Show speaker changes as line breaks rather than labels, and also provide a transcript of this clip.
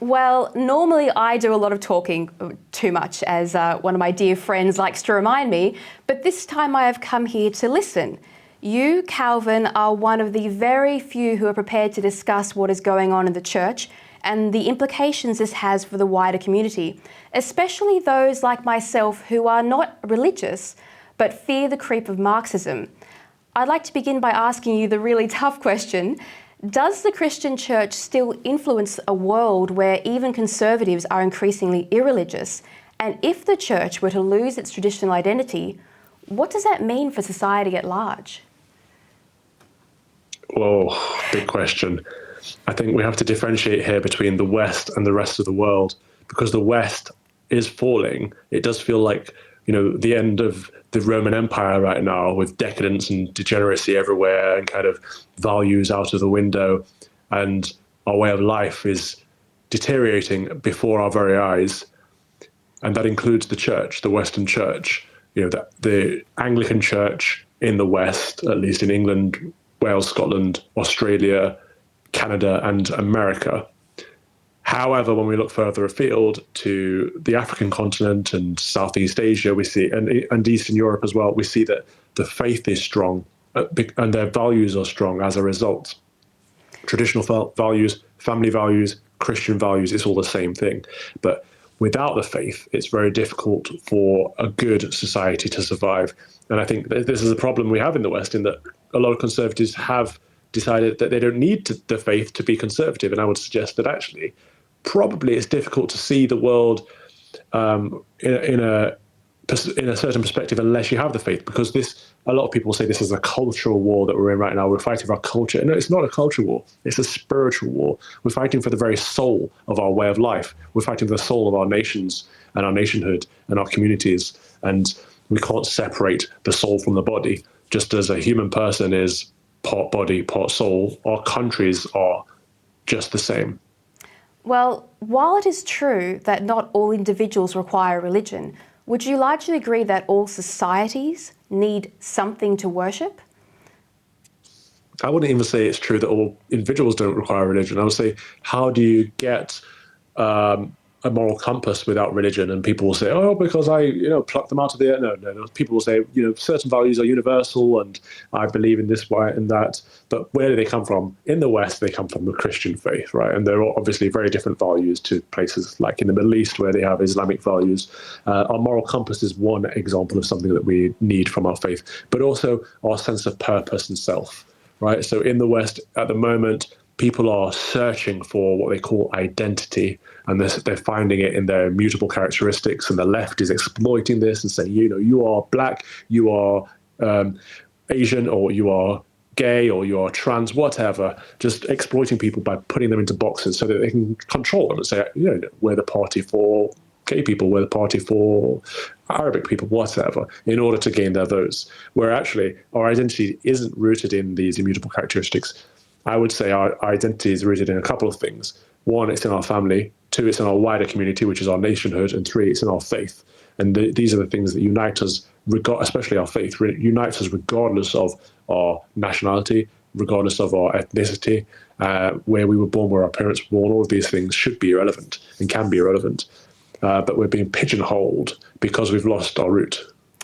Well, normally I do a lot of talking, too much, as one of my dear friends likes to remind me, but this time I have come here to listen. You, Calvin, are one of the very few who are prepared to discuss what is going on in the church and the implications this has for the wider community, especially those like myself who are not religious but fear the creep of Marxism. I'd like to begin by asking you the really tough question. Does the Christian church still influence a world where even conservatives are increasingly irreligious? And if the church were to lose its traditional identity, what does that mean for society at large?
Whoa, big question. I think we have to differentiate here between the West and the rest of the world, because the West is falling. It does feel like, the end of the Roman Empire right now, with decadence and degeneracy everywhere and kind of values out of the window, and our way of life is deteriorating before our very eyes. And that includes the church, the Western church. The Anglican church in the West, at least in England, Wales, Scotland, Australia, Canada, and America. However, when we look further afield to the African continent and Southeast Asia, we see, and Eastern Europe as well, we see that the faith is strong and their values are strong as a result. Traditional values, family values, Christian values, it's all the same thing. But without the faith, it's very difficult for a good society to survive. And I think that this is a problem we have in the West, in that a lot of conservatives have decided that they don't need the faith to be conservative. And I would suggest that actually, probably it's difficult to see the world in a certain perspective unless you have the faith, because a lot of people say this is a cultural war that we're in right now. We're fighting for our culture. No, it's not a cultural war. It's a spiritual war. We're fighting for the very soul of our way of life. We're fighting for the soul of our nations and our nationhood and our communities. And we can't separate the soul from the body. Just as a human person is part body, part soul, our countries are just the same.
Well, while it is true that not all individuals require religion, would you largely agree that all societies need something to worship?
I wouldn't even say it's true that all individuals don't require religion. I would say, how do you get a moral compass without religion? And people will say, oh, because I, plucked them out of the air. No. People will say, certain values are universal and I believe in this way and that. But where do they come from? In the West, they come from the Christian faith, right? And there are obviously very different values to places like in the Middle East where they have Islamic values. Our moral compass is one example of something that we need from our faith, but also our sense of purpose and self, right? So in the West at the moment, people are searching for what they call identity, and they're finding it in their immutable characteristics, and the left is exploiting this and saying, you are black, you are Asian, or you are gay, or you are trans, whatever, just exploiting people by putting them into boxes so that they can control them and say, we're the party for gay people, we're the party for Arabic people, whatever, in order to gain their votes, where actually our identity isn't rooted in these immutable characteristics. I would say our identity is rooted in a couple of things. One, it's in our family. Two, it's in our wider community, which is our nationhood. And three, it's in our faith. And these are the things that unite us, especially our faith, unites us regardless of our nationality, regardless of our ethnicity, where we were born, where our parents were born. All of these things should be irrelevant and can be irrelevant. But we're being pigeonholed because we've lost our root.